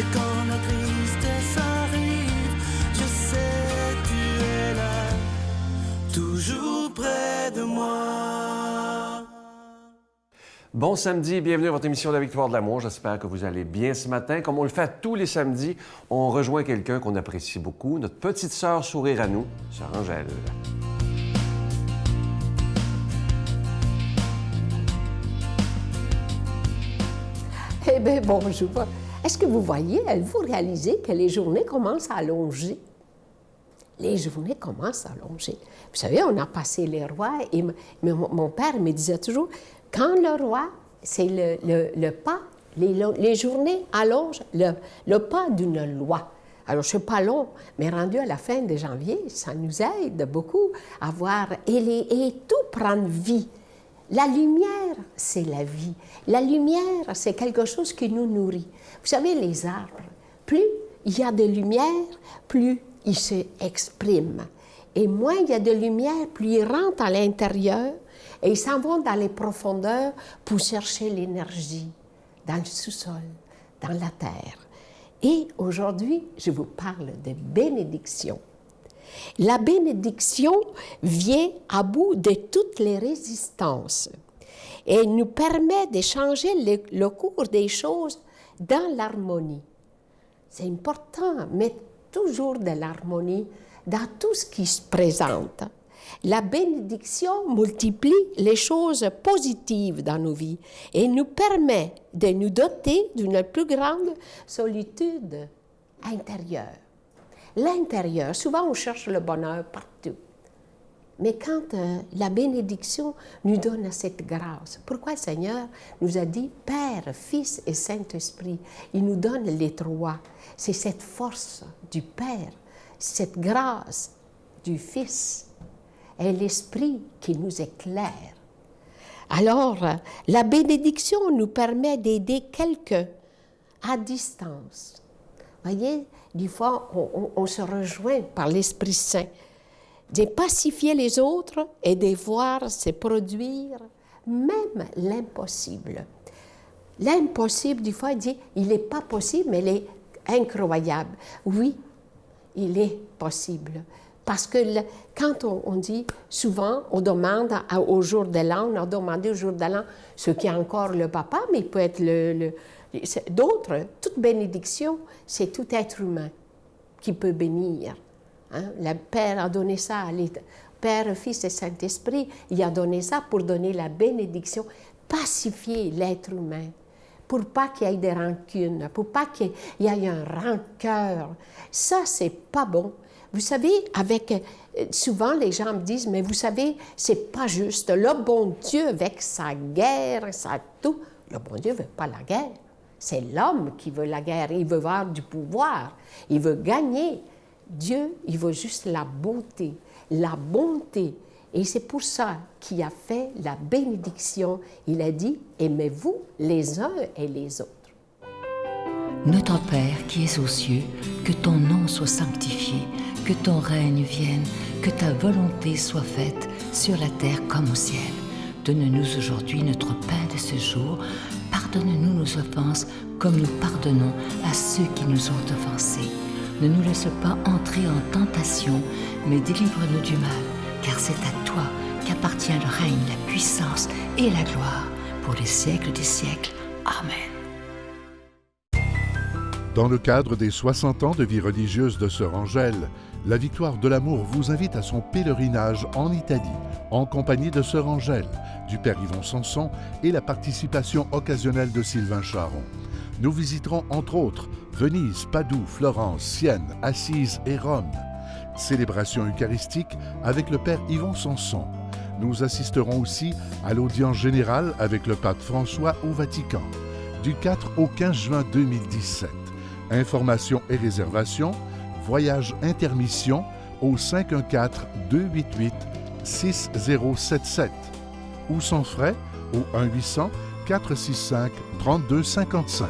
Et quand la tristesse arrive, je sais tu es là, toujours près de moi. Bon samedi, bienvenue à votre émission de la Victoire de l'amour. J'espère que vous allez bien ce matin. Comme on le fait tous les samedis, on rejoint quelqu'un qu'on apprécie beaucoup, notre petite sœur sourire à nous, sœur Angèle. Eh bien, bonjour. Est-ce que vous voyez, vous réalisez que les journées commencent à allonger? Les journées commencent à allonger. Vous savez, on a passé les rois et mon père me disait toujours, quand le roi, c'est le pas, les journées allongent le pas d'une loi. Alors, ce n'est pas long, mais rendu à la fin de janvier, ça nous aide beaucoup à voir, et tout prend vie. La lumière, c'est la vie. La lumière, c'est quelque chose qui nous nourrit. Vous savez, les arbres, plus il y a de lumière, plus ils s'expriment. Et moins il y a de lumière, plus ils rentrent à l'intérieur et ils s'en vont dans les profondeurs pour chercher l'énergie dans le sous-sol, dans la terre. Et aujourd'hui, je vous parle de bénédiction. La bénédiction vient à bout de toutes les résistances et nous permet de changer le cours des choses dans l'harmonie. C'est important, mettre toujours de l'harmonie dans tout ce qui se présente. La bénédiction multiplie les choses positives dans nos vies et nous permet de nous doter d'une plus grande solitude intérieure. L'intérieur, souvent on cherche le bonheur partout. Mais quand la bénédiction nous donne cette grâce, pourquoi le Seigneur nous a dit Père, Fils et Saint-Esprit, il nous donne les trois. C'est cette force du Père, cette grâce du Fils et l'Esprit qui nous éclaire. Alors, la bénédiction nous permet d'aider quelqu'un à distance. Voyez, des fois, on se rejoint par l'Esprit Saint, de pacifier les autres et de voir se produire même l'impossible. L'impossible, des fois, il dit, il n'est pas possible, mais il est incroyable. Oui, il est possible. Parce que quand on dit, souvent, on demande au jour de l'an, on a demandé au jour de l'an ce qui est encore le papa, mais il peut être d'autres. Toute bénédiction, c'est tout être humain qui peut bénir. Hein? Le Père a donné ça, Père, Fils et Saint-Esprit, il a donné ça pour donner la bénédiction, pacifier l'être humain, pour pas qu'il y ait des rancunes, pour pas qu'il y ait un rancœur. Ça, c'est pas bon. Vous savez, souvent les gens me disent, mais vous savez, c'est pas juste. Le bon Dieu, avec sa guerre, sa tout, le bon Dieu veut pas la guerre. C'est l'homme qui veut la guerre. Il veut avoir du pouvoir. Il veut gagner. Dieu, il veut juste la beauté, la bonté. Et c'est pour ça qu'il a fait la bénédiction. Il a dit, aimez-vous les uns et les autres. Notre Père qui es aux cieux, que ton nom soit sanctifié, que ton règne vienne, que ta volonté soit faite sur la terre comme au ciel. Donne-nous aujourd'hui notre pain de ce jour. Pardonne-nous nos offenses comme nous pardonnons à ceux qui nous ont offensés. Ne nous laisse pas entrer en tentation, mais délivre-nous du mal, car c'est à toi qu'appartient le règne, la puissance et la gloire pour les siècles des siècles. Amen. Dans le cadre des 60 ans de vie religieuse de Sœur Angèle, la Victoire de l'amour vous invite à son pèlerinage en Italie, en compagnie de Sœur Angèle, du Père Yvon Sanson et la participation occasionnelle de Sylvain Charon. Nous visiterons entre autres Venise, Padoue, Florence, Sienne, Assise et Rome. Célébration eucharistique avec le Père Yvon Sanson. Nous assisterons aussi à l'audience générale avec le Pape François au Vatican, du 4 au 15 juin 2017. Informations et réservations, voyage intermission au 514-288-6077 ou sans frais au 1-800-465-3255.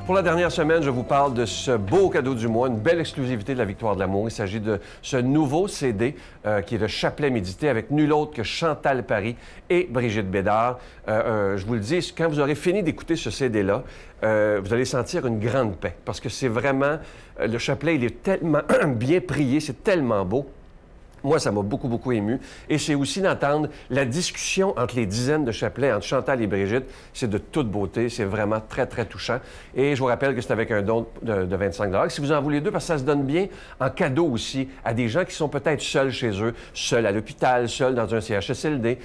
Pour la dernière semaine, je vous parle de ce beau cadeau du mois, une belle exclusivité de la Victoire de l'amour. Il s'agit de ce nouveau CD qui est le chapelet médité avec nul autre que Chantal Paris et Brigitte Bédard. Je vous le dis, quand vous aurez fini d'écouter ce CD-là, vous allez sentir une grande paix parce que c'est vraiment... le chapelet, il est tellement bien prié, c'est tellement beau. Moi, ça m'a beaucoup ému. Et c'est aussi d'entendre la discussion entre les dizaines de chapelets, entre Chantal et Brigitte. C'est de toute beauté. C'est vraiment très touchant. Et je vous rappelle que c'est avec un don de 25 $. Si vous en voulez deux, parce que ça se donne bien en cadeau aussi à des gens qui sont peut-être seuls chez eux, seuls à l'hôpital, seuls dans un CHSLD,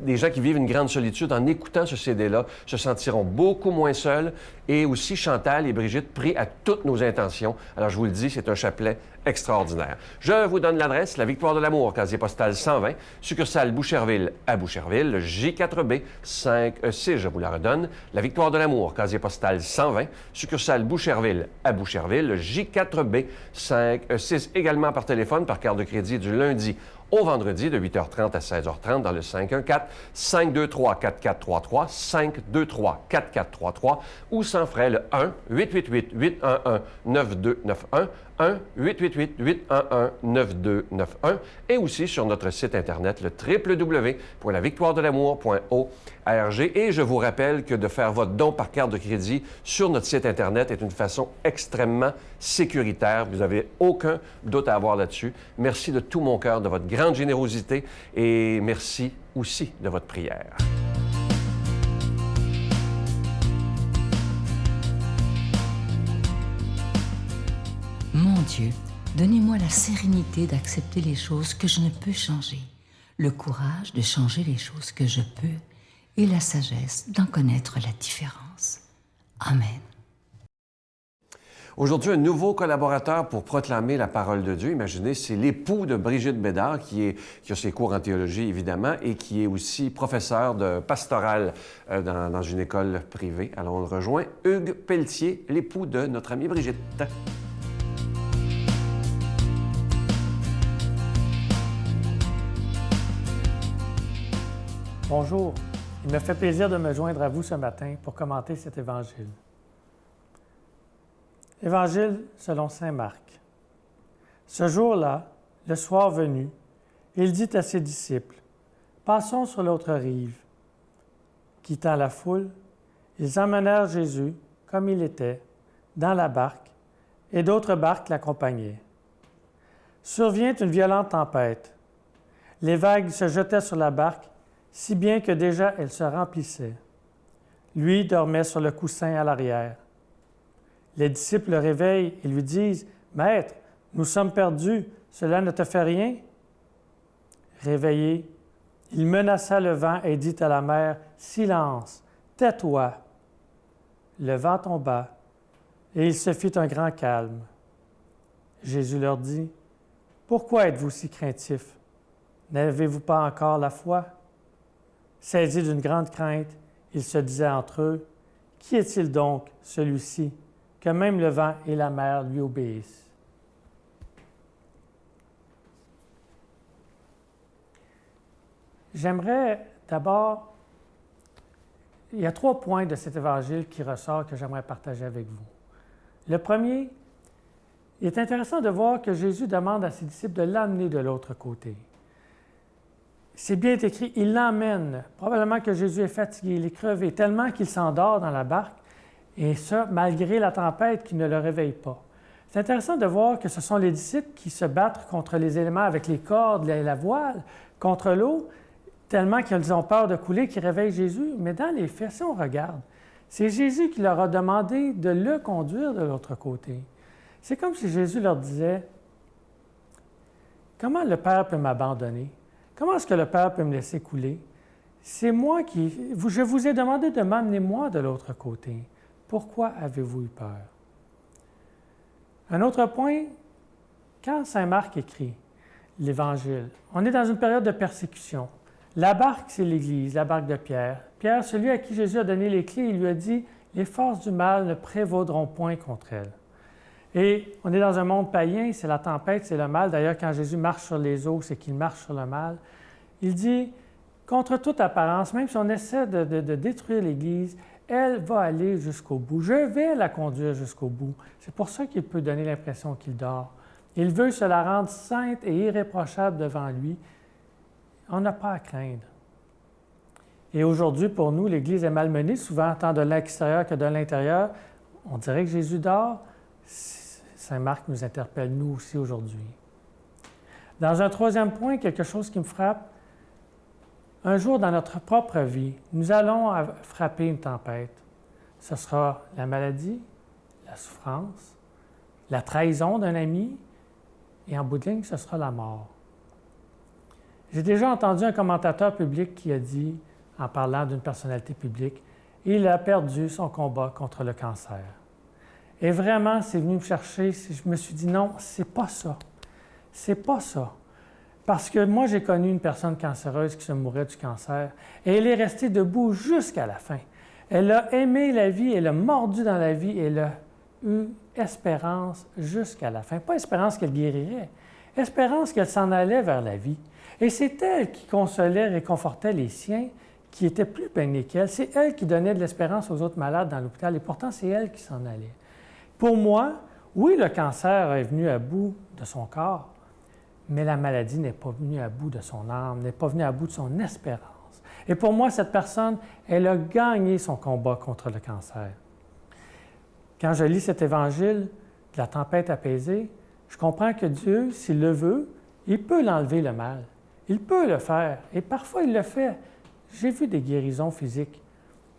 des gens qui vivent une grande solitude. En écoutant ce CD-là, se sentiront beaucoup moins seuls. Et aussi, Chantal et Brigitte prient à toutes nos intentions. Alors, je vous le dis, c'est un chapelet extraordinaire. Je vous donne l'adresse, la Victoire de l'amour, casier postal 120, succursale Boucherville à Boucherville, le J4B 56, je vous la redonne. La Victoire de l'amour, casier postal 120, succursale Boucherville à Boucherville, le J4B 56, également par téléphone, par carte de crédit du lundi au vendredi de 8h30 à 16h30 dans le 514-523-4433, 523-4433 ou sans frais le 1-888-811-9291, 1-888-811-9291 et aussi sur notre site Internet, le www.lavictoiredelamour.org. Et je vous rappelle que de faire votre don par carte de crédit sur notre site Internet est une façon extrêmement sécuritaire. Vous n'avez aucun doute à avoir là-dessus. Merci de tout mon cœur de votre grande générosité et merci aussi de votre prière. Mon Dieu, donnez-moi la sérénité d'accepter les choses que je ne peux changer, le courage de changer les choses que je peux et la sagesse d'en connaître la différence. Amen. Aujourd'hui, un nouveau collaborateur pour proclamer la parole de Dieu. Imaginez, c'est l'époux de Brigitte Bédard, qui a ses cours en théologie, évidemment, et qui est aussi professeur de pastoral dans une école privée. Alors, on rejoint Hugues Pelletier, l'époux de notre amie Brigitte. Bonjour, il me fait plaisir de me joindre à vous ce matin pour commenter cet évangile. Évangile selon saint Marc. Ce jour-là, le soir venu, il dit à ses disciples, « Passons sur l'autre rive. » Quittant la foule, ils emmenèrent Jésus, comme il était, dans la barque, et d'autres barques l'accompagnaient. Survient une violente tempête. Les vagues se jetaient sur la barque, si bien que déjà elle se remplissait. Lui dormait sur le coussin à l'arrière. Les disciples le réveillent et lui disent, « Maître, nous sommes perdus, cela ne te fait rien? » Réveillé, il menaça le vent et dit à la mer, « Silence, tais-toi. » Le vent tomba et il se fit un grand calme. Jésus leur dit, « Pourquoi êtes-vous si craintifs? N'avez-vous pas encore la foi? » Saisis d'une grande crainte, ils se disaient entre eux, « Qui est-il donc, celui-ci, que même le vent et la mer lui obéissent? » J'aimerais d'abord, il y a 3 points de cet évangile qui ressortent que j'aimerais partager avec vous. Le premier, il est intéressant de voir que Jésus demande à ses disciples de l'amener de l'autre côté. C'est bien écrit, il l'emmène. Probablement que Jésus est fatigué, il est crevé, tellement qu'il s'endort dans la barque, et ça, malgré la tempête qui ne le réveille pas. C'est intéressant de voir que ce sont les disciples qui se battent contre les éléments avec les cordes, la voile, contre l'eau, tellement qu'ils ont peur de couler, qu'ils réveillent Jésus. Mais dans les faits, si on regarde, c'est Jésus qui leur a demandé de le conduire de l'autre côté. C'est comme si Jésus leur disait, « Comment le Père peut m'abandonner? Comment est-ce que le Père peut me laisser couler? C'est moi qui... Je vous ai demandé de m'amener moi de l'autre côté. Pourquoi avez-vous eu peur? » Un autre point, quand saint Marc écrit l'Évangile, on est dans une période de persécution. La barque, c'est l'Église, la barque de Pierre. Pierre, celui à qui Jésus a donné les clés, il lui a dit « Les forces du mal ne prévaudront point contre elles. » Et on est dans un monde païen, c'est la tempête, c'est le mal. D'ailleurs, quand Jésus marche sur les eaux, c'est qu'il marche sur le mal. Il dit, contre toute apparence, même si on essaie de détruire l'Église, elle va aller jusqu'au bout. Je vais la conduire jusqu'au bout. C'est pour ça qu'il peut donner l'impression qu'il dort. Il veut se la rendre sainte et irréprochable devant lui. On n'a pas à craindre. Et aujourd'hui, pour nous, l'Église est malmenée, souvent tant de l'extérieur que de l'intérieur. On dirait que Jésus dort. Saint Marc nous interpelle, nous aussi, aujourd'hui. Dans un troisième point, quelque chose qui me frappe, un jour dans notre propre vie, nous allons frapper une tempête. Ce sera la maladie, la souffrance, la trahison d'un ami, et en bout de ligne, ce sera la mort. J'ai déjà entendu un commentateur public qui a dit, en parlant d'une personnalité publique, il a perdu son combat contre le cancer. Et vraiment, c'est venu me chercher, je me suis dit non, c'est pas ça. C'est pas ça. Parce que moi, j'ai connu une personne cancéreuse qui se mourait du cancer et elle est restée debout jusqu'à la fin. Elle a aimé la vie, elle a mordu dans la vie, elle a eu espérance jusqu'à la fin. Pas espérance qu'elle guérirait, espérance qu'elle s'en allait vers la vie. Et c'est elle qui consolait, réconfortait les siens qui étaient plus peinés qu'elle. C'est elle qui donnait de l'espérance aux autres malades dans l'hôpital et pourtant, c'est elle qui s'en allait. Pour moi, oui, le cancer est venu à bout de son corps, mais la maladie n'est pas venue à bout de son âme, n'est pas venue à bout de son espérance. Et pour moi, cette personne, elle a gagné son combat contre le cancer. Quand je lis cet évangile de la tempête apaisée, je comprends que Dieu, s'il le veut, il peut l'enlever le mal. Il peut le faire, et parfois il le fait. J'ai vu des guérisons physiques,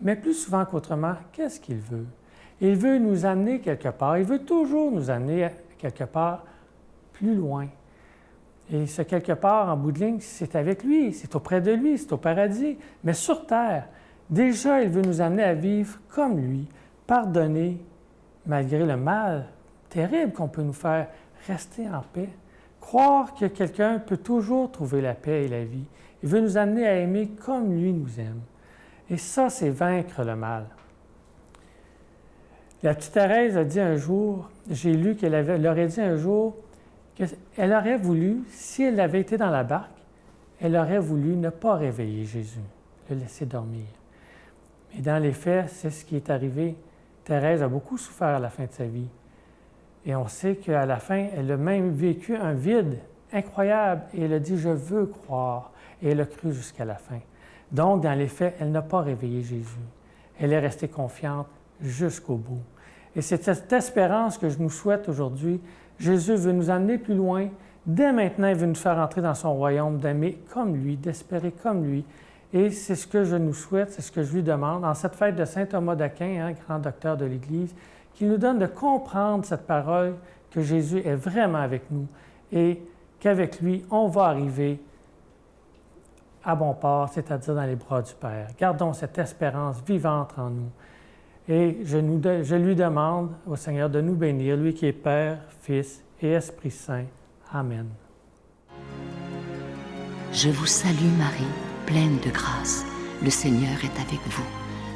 mais plus souvent qu'autrement, qu'est-ce qu'il veut? Il veut nous amener quelque part, il veut toujours nous amener quelque part plus loin. Et ce quelque part, en bout de ligne, c'est avec lui, c'est auprès de lui, c'est au paradis. Mais sur terre, déjà, il veut nous amener à vivre comme lui, pardonner malgré le mal terrible qu'on peut nous faire, rester en paix, croire que quelqu'un peut toujours trouver la paix et la vie. Il veut nous amener à aimer comme lui nous aime. Et ça, c'est vaincre le mal. La petite Thérèse a dit un jour, j'ai lu qu'elle aurait dit un jour qu'elle aurait voulu, si elle avait été dans la barque, elle aurait voulu ne pas réveiller Jésus, le laisser dormir. Mais dans les faits, c'est ce qui est arrivé. Thérèse a beaucoup souffert à la fin de sa vie. Et on sait qu'à la fin, elle a même vécu un vide incroyable et elle a dit « je veux croire ». Et elle a cru jusqu'à la fin. Donc, dans les faits, elle n'a pas réveillé Jésus. Elle est restée confiante jusqu'au bout. Et c'est cette espérance que je nous souhaite aujourd'hui. Jésus veut nous amener plus loin. Dès maintenant, il veut nous faire entrer dans son royaume, d'aimer comme lui, d'espérer comme lui. Et c'est ce que je nous souhaite, c'est ce que je lui demande. En cette fête de saint Thomas d'Aquin, grand docteur de l'Église, qu'il nous donne de comprendre cette parole que Jésus est vraiment avec nous et qu'avec lui, on va arriver à bon port, c'est-à-dire dans les bras du Père. Gardons cette espérance vivante en nous. Et je lui demande au Seigneur de nous bénir, lui qui est Père, Fils et Esprit Saint. Amen. Je vous salue Marie, pleine de grâce. Le Seigneur est avec vous.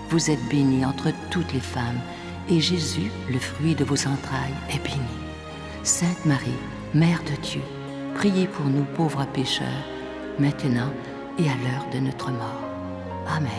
Vous êtes bénie entre toutes les femmes, et Jésus, le fruit de vos entrailles, est béni. Sainte Marie, Mère de Dieu, priez pour nous pauvres pécheurs, maintenant et à l'heure de notre mort. Amen.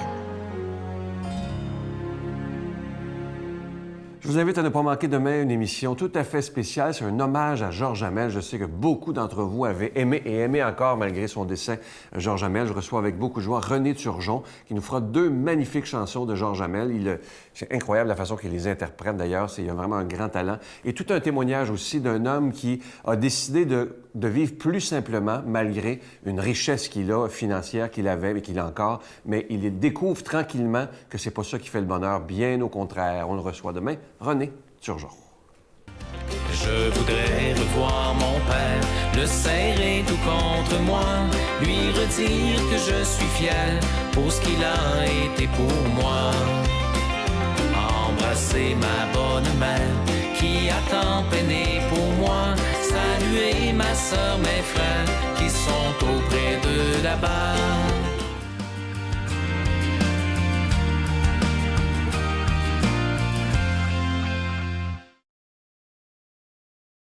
Je vous invite à ne pas manquer demain une émission tout à fait spéciale. C'est un hommage à Georges Hamel. Je sais que beaucoup d'entre vous avaient aimé et aimé encore malgré son décès Georges Hamel. Je reçois avec beaucoup de joie René Turgeon qui nous fera 2 magnifiques chansons de Georges Hamel. C'est incroyable la façon qu'il les interprète d'ailleurs. Il a vraiment un grand talent. Et tout un témoignage aussi d'un homme qui a décidé de vivre plus simplement malgré une richesse qu'il a, financière qu'il avait et qu'il a encore. Mais il découvre tranquillement que c'est pas ça qui fait le bonheur. Bien au contraire. On le reçoit demain. René Turgeon. Je voudrais revoir mon père, le serrer tout contre moi, lui redire que je suis fier pour ce qu'il a été pour moi. Embrasser ma bonne mère qui a tant peiné pour moi, saluer ma sœur, mes frères qui sont auprès de là-bas.